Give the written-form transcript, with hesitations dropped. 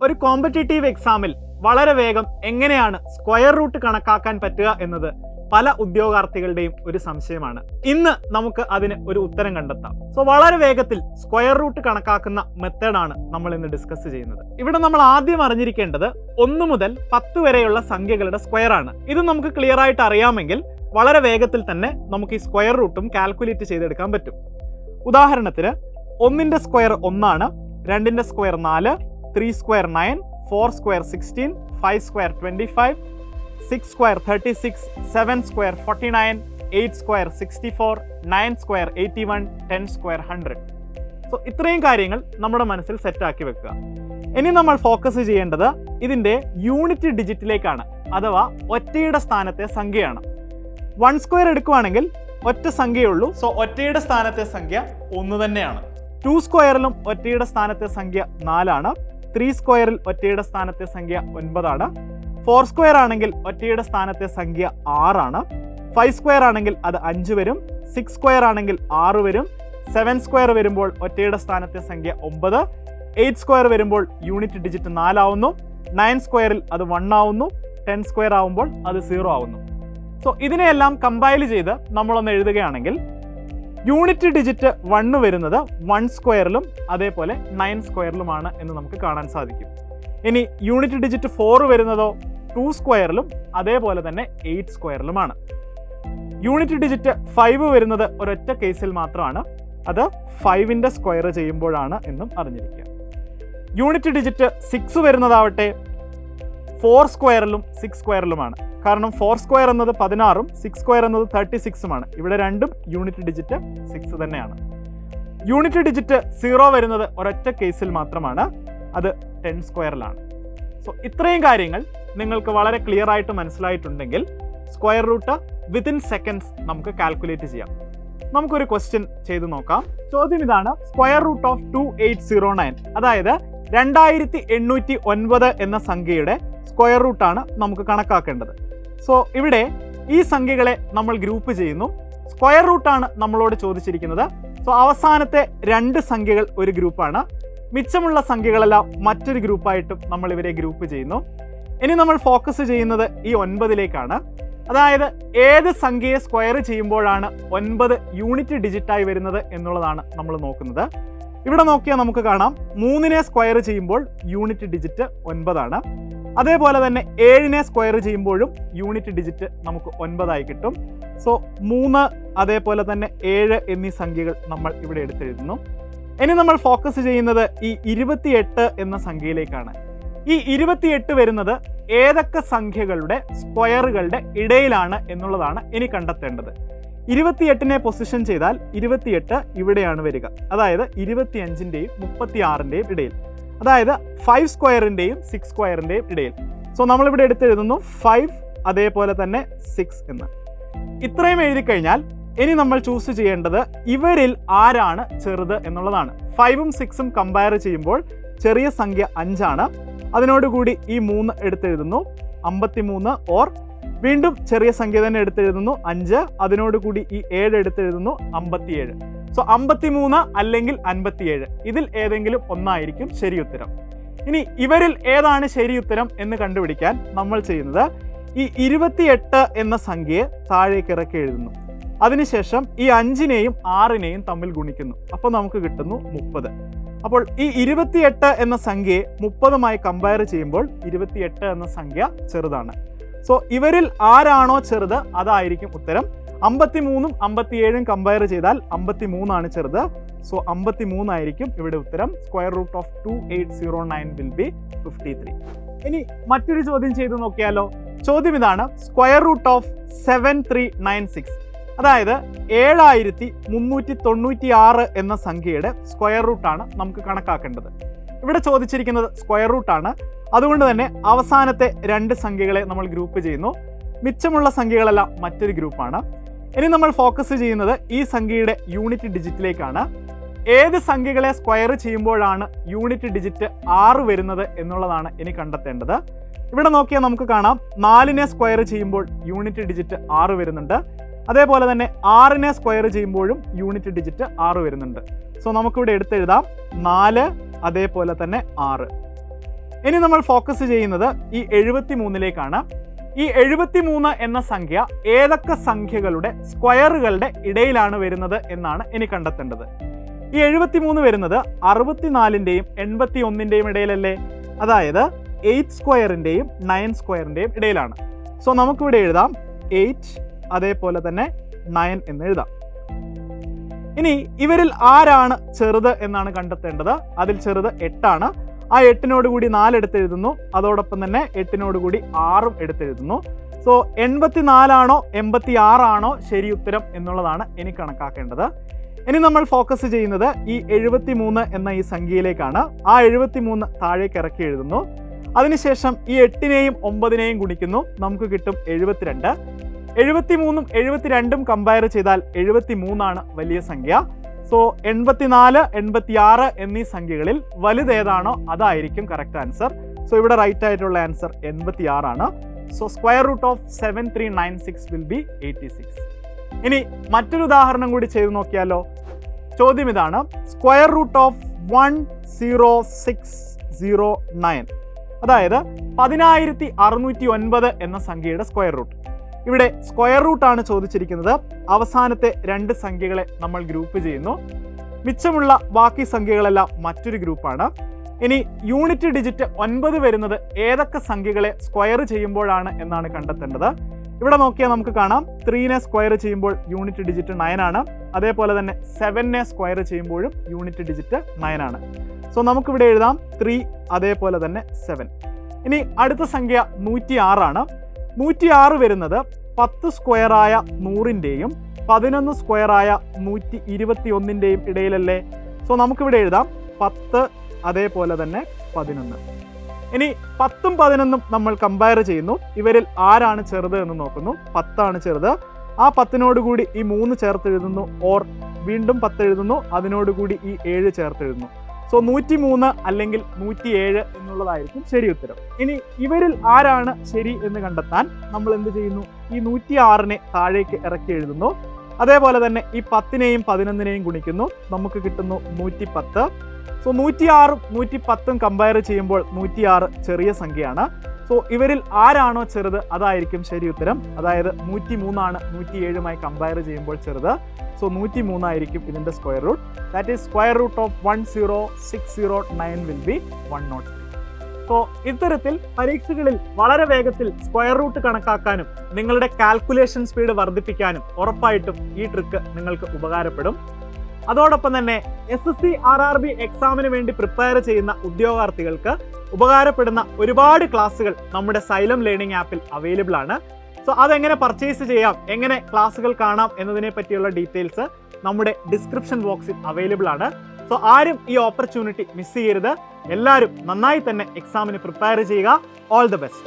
ഒരു കോമ്പറ്റേറ്റീവ് എക്സാമിൽ വളരെ വേഗം എങ്ങനെയാണ് സ്ക്വയർ റൂട്ട് കണക്കാക്കാൻ പറ്റുക എന്നത് പല ഉദ്യോഗാർത്ഥികളുടെയും ഒരു സംശയമാണ്. ഇന്ന് നമുക്ക് അതിന് ഒരു ഉത്തരം കണ്ടെത്താം. വളരെ വേഗത്തിൽ സ്ക്വയർ റൂട്ട് കണക്കാക്കുന്ന മെത്തേഡാണ് നമ്മൾ ഇന്ന് ഡിസ്കസ് ചെയ്യുന്നത്. ഇവിടെ നമ്മൾ ആദ്യം അറിഞ്ഞിരിക്കേണ്ടത് 1 മുതൽ 10 വരെയുള്ള സംഖ്യകളുടെ സ്ക്വയർ ആണ്. ഇത് നമുക്ക് ക്ലിയർ ആയിട്ട് അറിയാമെങ്കിൽ വളരെ വേഗത്തിൽ തന്നെ നമുക്ക് ഈ സ്ക്വയർ റൂട്ടും കാൽക്കുലേറ്റ് ചെയ്തെടുക്കാൻ പറ്റും. ഉദാഹരണത്തിന് 1ന്റെ സ്ക്വയർ 1 ആണ്, 2ന്റെ square 4, 3 square 9, 4 square 16, 5 square 25, 6 square 36, 7 square 49, 8 square 64, 9 square 81, 10 square 100. ഇത്രയും കാര്യങ്ങൾ നമ്മുടെ മനസ്സിൽ സെറ്റാക്കി വെക്കുക. ഇനി നമ്മൾ ഫോക്കസ് ചെയ്യേണ്ടത് ഇതിൻ്റെ യൂണിറ്റ് ഡിജിറ്റിലേക്കാണ്, അഥവാ ഒറ്റയുടെ സ്ഥാനത്തെ സംഖ്യയാണ്. 1 സ്ക്വയർ എടുക്കുകയാണെങ്കിൽ ഒറ്റ സംഖ്യയുള്ളൂ, ഒറ്റയുടെ സ്ഥാനത്തെ സംഖ്യ 1 തന്നെയാണ്. 2 സ്ക്വയറിലും ഒറ്റയുടെ സ്ഥാനത്തെ സംഖ്യ 4 ആണ്. 3 സ്ക്വയറിൽ ഒറ്റയുടെ സ്ഥാനത്തെ സംഖ്യ 9 ആണ്. 4 സ്ക്വയർ ആണെങ്കിൽ ഒറ്റയുടെ സ്ഥാനത്തെ സംഖ്യ 6 ആണ്. 5 സ്ക്വയർ ആണെങ്കിൽ അത് 5 വരും. 6 സ്ക്വയർ ആണെങ്കിൽ 6 വരും. 7 സ്ക്വയർ വരുമ്പോൾ ഒറ്റയുടെ സ്ഥാനത്തെ സംഖ്യ 9. 8 സ്ക്വയർ വരുമ്പോൾ യൂണിറ്റ് ഡിജിറ്റ് 4 ആവുന്നു. 9 സ്ക്വയറിൽ അത് 1 ആവുന്നു. 10 സ്ക്വയർ ആവുമ്പോൾ അത് 0 ആവുന്നു. ഇതിനെയെല്ലാം കമ്പൈൽ ചെയ്ത് നമ്മളൊന്ന് എഴുതുകയാണെങ്കിൽ യൂണിറ്റ് ഡിജിറ്റ് 1 വരുന്നത് 1 സ്ക്വയറിലും അതേപോലെ 9 സ്ക്വയറിലുമാണ് എന്ന് നമുക്ക് കാണാൻ സാധിക്കും. ഇനി യൂണിറ്റ് ഡിജിറ്റ് 4 വരുന്നതോ 2 സ്ക്വയറിലും അതേപോലെ തന്നെ 8 സ്ക്വയറിലുമാണ്. യൂണിറ്റ് ഡിജിറ്റ് 5 വരുന്നത് ഒരൊറ്റ കേസിൽ മാത്രമാണ്, അത് 5ന്റെ സ്ക്വയർ ചെയ്യുമ്പോഴാണ് എന്നും അറിഞ്ഞിരിക്കുക. Unit digit 6 വരുന്നതാവട്ടെ 4 സ്ക്വയറിലും 6 സ്ക്വയറിലുമാണ്. കാരണം 4 സ്ക്വയർ എന്നത് 16ഉം 6 സ്ക്വയർ എന്നത് 36ഉമാണ്. ഇവിടെ രണ്ടും യൂണിറ്റ് ഡിജിറ്റ് 6 തന്നെയാണ്. യൂണിറ്റ് ഡിജിറ്റ് 0 വരുന്നത് ഒരൊറ്റ കേസിൽ മാത്രമാണ്, അത് 10 സ്ക്വയറിലാണ്. ഇത്രയും കാര്യങ്ങൾ നിങ്ങൾക്ക് വളരെ ക്ലിയർ ആയിട്ട് മനസ്സിലായിട്ടുണ്ടെങ്കിൽ സ്ക്വയർ റൂട്ട് വിത്തിൻ സെക്കൻഡ്സ് നമുക്ക് കാൽക്കുലേറ്റ് ചെയ്യാം. നമുക്കൊരു ക്വസ്റ്റ്യൻ ചെയ്ത് നോക്കാം. ചോദ്യം ഇതാണ്: സ്ക്വയർ റൂട്ട് ഓഫ് 2809, അതായത് 2809 എന്ന സംഖ്യയുടെ സ്ക്വയർ റൂട്ടാണ് നമുക്ക് കണക്കാക്കേണ്ടത്. ഇവിടെ ഈ സംഖ്യകളെ നമ്മൾ ഗ്രൂപ്പ് ചെയ്യുന്നു. സ്ക്വയർ റൂട്ടാണ് നമ്മളോട് ചോദിച്ചിരിക്കുന്നത്. അവസാനത്തെ 2 സംഖ്യകൾ ഒരു ഗ്രൂപ്പാണ്, മിച്ചമുള്ള സംഖ്യകളെല്ലാം മറ്റൊരു ഗ്രൂപ്പായിട്ടും നമ്മൾ ഇവരെ ഗ്രൂപ്പ് ചെയ്യുന്നു. ഇനി നമ്മൾ ഫോക്കസ് ചെയ്യുന്നത് ഈ 9ലേക്കാണ്. അതായത് ഏത് സംഖ്യയെ സ്ക്വയർ ചെയ്യുമ്പോഴാണ് 9 യൂണിറ്റ് ഡിജിറ്റായി വരുന്നത് എന്നുള്ളതാണ് നമ്മൾ നോക്കുന്നത്. ഇവിടെ നോക്കിയാൽ നമുക്ക് കാണാം 3നെ സ്ക്വയർ ചെയ്യുമ്പോൾ യൂണിറ്റ് ഡിജിറ്റ് 9 ആണ്. അതേപോലെ തന്നെ 7നെ സ്ക്വയർ ചെയ്യുമ്പോഴും യൂണിറ്റ് ഡിജിറ്റ് നമുക്ക് 9 ആയി കിട്ടും. 3 അതേപോലെ തന്നെ 7 എന്നീ സംഖ്യകൾ നമ്മൾ ഇവിടെ എടുത്തെഴുതുന്നു. ഇനി നമ്മൾ ഫോക്കസ് ചെയ്യുന്നത് ഈ 28 എന്ന സംഖ്യയിലേക്കാണ്. ഈ 28 വരുന്നത് ഏതൊക്കെ സംഖ്യകളുടെ സ്ക്വയറുകളുടെ ഇടയിലാണ് എന്നുള്ളതാണ് ഇനി കണ്ടെത്തേണ്ടത്. 28നെ പൊസിഷൻ ചെയ്താൽ 28 ഇവിടെയാണ് വരിക, അതായത് 25ൻ്റെയും 36ൻ്റെയും ഇടയിൽ, അതായത് 5 സ്ക്വയറിൻ്റെയും 6 സ്ക്വയറിൻ്റെയും ഇടയിൽ. നമ്മളിവിടെ എടുത്തെഴുതുന്നു 5 അതേപോലെ തന്നെ 6 എന്ന്. ഇത്രയും എഴുതി കഴിഞ്ഞാൽ ഇനി നമ്മൾ ചൂസ് ചെയ്യേണ്ടത് ഇവരിൽ ആരാണ് ചെറുത് എന്നുള്ളതാണ്. 5ഉം 6ഉം കമ്പയർ ചെയ്യുമ്പോൾ ചെറിയ സംഖ്യ 5 ആണ്. അതിനോടുകൂടി ഈ 3 എടുത്തെഴുതുന്നു 53, ഓർ വീണ്ടും ചെറിയ സംഖ്യ തന്നെ എടുത്തെഴുതുന്നു 5, അതിനോടുകൂടി ഈ 7 എടുത്തെഴുതുന്നു 57. 53 അല്ലെങ്കിൽ 57, ഇതിൽ ഏതെങ്കിലും ഒന്നായിരിക്കും ശരി ഉത്തരം. ഇനി ഇവരിൽ ഏതാണ് ശരി ഉത്തരം എന്ന് കണ്ടുപിടിക്കാൻ നമ്മൾ ചെയ്യുന്നത് ഈ 28 എന്ന സംഖ്യയെ താഴേക്ക് ഇറക്കി എഴുതുന്നു. അതിനുശേഷം ഈ 5നെയും 6നെയും തമ്മിൽ ഗുണിക്കുന്നു. അപ്പോൾ നമുക്ക് കിട്ടുന്നു 30. അപ്പോൾ ഈ 28 എന്ന സംഖ്യയെ 30മായി കമ്പയർ ചെയ്യുമ്പോൾ 28 എന്ന സംഖ്യ ചെറുതാണ്. ഇവരിൽ ആരാണോ ചെറുത് അതായിരിക്കും ഉത്തരം. 53ഉം 57ഉം കമ്പയർ ചെയ്താൽ 53 ആണ് ചെറുത്. 53 ആയിരിക്കും ഇവിടെ ഉത്തരം. Square root of 2809 will be 53. ഇനി മറ്റൊരു ചോദ്യം ചെയ്ത് നോക്കിയാലോ. ചോദ്യം ഇതാണ്: സ്ക്വയർ റൂട്ട് ഓഫ് 7396, അതായത് 7396 എന്ന സംഖ്യയുടെ സ്ക്വയർ റൂട്ടാണ് നമുക്ക് കണക്കാക്കേണ്ടത്. ഇവിടെ ചോദിച്ചിരിക്കുന്നത് സ്ക്വയർ റൂട്ടാണ്, അതുകൊണ്ട് തന്നെ അവസാനത്തെ 2 സംഖ്യകളെ നമ്മൾ ഗ്രൂപ്പ് ചെയ്യുന്നു. മിച്ചമുള്ള സംഖ്യകളെല്ലാം മറ്റൊരു ഗ്രൂപ്പാണ്. ഇനി നമ്മൾ ഫോക്കസ് ചെയ്യുന്നത് ഈ സംഖ്യയുടെ യൂണിറ്റ് ഡിജിറ്റിലേക്കാണ്. ഏത് സംഖ്യകളെ സ്ക്വയർ ചെയ്യുമ്പോഴാണ് യൂണിറ്റ് ഡിജിറ്റ് 6 വരുന്നത് എന്നുള്ളതാണ് ഇനി കണ്ടെത്തേണ്ടത്. ഇവിടെ നോക്കിയാൽ നമുക്ക് കാണാം 4നെ സ്ക്വയർ ചെയ്യുമ്പോൾ യൂണിറ്റ് ഡിജിറ്റ് 6 വരുന്നുണ്ട്. അതേപോലെ തന്നെ 6നെ സ്ക്വയർ ചെയ്യുമ്പോഴും യൂണിറ്റ് ഡിജിറ്റ് 6 വരുന്നുണ്ട്. നമുക്കിവിടെ എടുത്തെഴുതാം 4 അതേപോലെ തന്നെ 6. ഇനി നമ്മൾ ഫോക്കസ് ചെയ്യുന്നത് ഈ 73ലേക്കാണ്. ഈ 73 എന്ന സംഖ്യ ഏതൊക്കെ സംഖ്യകളുടെ സ്ക്വയറുകളുടെ ഇടയിലാണ് വരുന്നത് എന്നാണ് ഇനി കണ്ടെത്തേണ്ടത്. ഈ 73 വരുന്നത് 64ൻ്റെയും 81ൻ്റെയും ഇടയിലല്ലേ? അതായത് 8 സ്ക്വയറിൻ്റെയും 9 സ്ക്വയറിൻ്റെയും ഇടയിലാണ്. സോ നമുക്കിവിടെ എഴുതാം 8 അതേപോലെ തന്നെ 9 എന്ന് എഴുതാം. ഇനി ഇവരിൽ ആരാണ് ചെറുത് എന്നാണ് കണ്ടെത്തേണ്ടത്. അതിൽ ചെറുത് 8 ആണ്. ആ 8നോട് കൂടി 4 എടുത്തെഴുതുന്നു. അതോടൊപ്പം തന്നെ 8നോട് കൂടി 6ഉം എടുത്തെഴുതുന്നു. സോ 84 ആണോ 86 ആണോ ശരി ഉത്തരം എന്നുള്ളതാണ് ഇനി കണക്കാക്കേണ്ടത്. ഇനി നമ്മൾ ഫോക്കസ് ചെയ്യുന്നത് ഈ 73 എന്ന ഈ സംഖ്യയിലേക്കാണ്. ആ 73 താഴേക്ക് ഇറക്കി എഴുതുന്നു. അതിനുശേഷം ഈ 8നെയും 9നെയും ഗുണിക്കുന്നു. നമുക്ക് കിട്ടും 72. 73ഉം 72ഉം കമ്പയർ ചെയ്താൽ 73 ആണ് വലിയ സംഖ്യ. സോ 84, 86 എന്നീ സംഖ്യകളിൽ വലുതേതാണോ അതായിരിക്കും കറക്റ്റ് ആൻസർ. സോ ഇവിടെ റൈറ്റ് ആയിട്ടുള്ള ആൻസർ 86 ആണ്. So square root of 7396 will be 86. ഇനി മറ്റൊരു ഉദാഹരണം കൂടി ചെയ്തു നോക്കിയാലോ? ചോദ്യം ഇതാണ്, സ്ക്വയർ റൂട്ട് ഓഫ് 10609, അതായത് 10609 എന്ന സംഖ്യയുടെ സ്ക്വയർ റൂട്ട്. ഇവിടെ സ്ക്വയർ റൂട്ട് ആണ് ചോദിച്ചിരിക്കുന്നത്. അവസാനത്തെ 2 സംഖ്യകളെ നമ്മൾ ഗ്രൂപ്പ് ചെയ്യുന്നു. മിച്ചമുള്ള ബാക്കി സംഖ്യകളെല്ലാം മറ്റൊരു ഗ്രൂപ്പാണ്. ഇനി യൂണിറ്റ് ഡിജിറ്റ് 9 വരുന്നത് ഏതൊക്കെ സംഖ്യകളെ സ്ക്വയർ ചെയ്യുമ്പോഴാണ് എന്നാണ് കണ്ടെത്തേണ്ടത്. ഇവിടെ നോക്കിയാൽ നമുക്ക് കാണാം 3നെ സ്ക്വയർ ചെയ്യുമ്പോൾ യൂണിറ്റ് ഡിജിറ്റ് 9 ആണ്. അതേപോലെ തന്നെ 7നെ സ്ക്വയർ ചെയ്യുമ്പോഴും യൂണിറ്റ് ഡിജിറ്റ് 9 ആണ്. സോ നമുക്കിവിടെ എഴുതാം 3 അതേപോലെ തന്നെ 7. ഇനി അടുത്ത സംഖ്യ 106 ആണ്. 106 വരുന്നത് 10 സ്ക്വയറായ 100ൻ്റെയും 11 സ്ക്വയറായ 121ൻ്റെയും ഇടയിലല്ലേ? സോ നമുക്കിവിടെ എഴുതാം 10 അതേപോലെ തന്നെ 11. ഇനി 10ഉം 11ഉം നമ്മൾ കമ്പയർ ചെയ്യുന്നു. ഇവരിൽ ആരാണ് ചെറുത് എന്ന് നോക്കുന്നു. 10 ആണ് ചെറുത്. ആ 10നോട് കൂടി ഈ 3 ചേർത്ത് എഴുതുന്നു. ഓർ വീണ്ടും 10 എഴുതുന്നു. അതിനോടുകൂടി ഈ 7 ചേർത്ത് എഴുതുന്നു. സോ 103 അല്ലെങ്കിൽ 107 എന്നുള്ളതായിരിക്കും ശരി ഉത്തരം. ഇനി ഇവരിൽ ആരാണ് ശരി എന്ന് കണ്ടെത്താൻ നമ്മൾ എന്ത് ചെയ്യുന്നു? ഈ 106നെ താഴേക്ക് ഇറക്കി എഴുതുന്നു. അതേപോലെ തന്നെ ഈ 10നെയും 11നെയും ഗുണിക്കുന്നു. നമുക്ക് കിട്ടുന്നു 110. സോ 106ഉം 110ഉം കമ്പയർ ചെയ്യുമ്പോൾ 106 ചെറിയ സംഖ്യയാണ്. സോ ഇവരിൽ ആരാണോ ചെറുത് അതായിരിക്കും ശരി ഉത്തരം. അതായത് 103 ആണ് 107മായി കമ്പയർ ചെയ്യുമ്പോൾ ചെറുത്. സോ 103 ആയിരിക്കും ഇതിൻ്റെ square root. That is square root of 10609 will be 103. So ഇത്തരത്തിൽ പരീക്ഷകളിൽ വളരെ വേഗത്തിൽ സ്ക്വയർ റൂട്ട് കണക്കാക്കാനും നിങ്ങളുടെ കാൽക്കുലേഷൻ സ്പീഡ് വർദ്ധിപ്പിക്കാനും ഉറപ്പായിട്ടും ഈ ട്രിക്ക് നിങ്ങൾക്ക് ഉപകാരപ്പെടും. അതോടൊപ്പം തന്നെ SSC RRB എക്സാമിന് വേണ്ടി പ്രിപ്പയർ ചെയ്യുന്ന ഉദ്യോഗാർത്ഥികൾക്ക് ഉപകാരപ്പെടുന്ന ഒരുപാട് ക്ലാസ്സുകൾ നമ്മുടെ സൈലം ലേണിംഗ് ആപ്പിൽ അവൈലബിൾ ആണ്. സോ അതെങ്ങനെ പർച്ചേസ് ചെയ്യാം, എങ്ങനെ ക്ലാസ്സുകൾ കാണാം എന്നതിനെ പറ്റിയുള്ള ഡീറ്റെയിൽസ് നമ്മുടെ ഡിസ്ക്രിപ്ഷൻ ബോക്സിൽ അവൈലബിൾ ആണ്. സോ ആരും ഈ ഓപ്പർച്യൂണിറ്റി മിസ് ചെയ്യരുത്. എല്ലാവരും നന്നായി തന്നെ എക്സാമിന് പ്രിപ്പയർ ചെയ്യുക. All the best.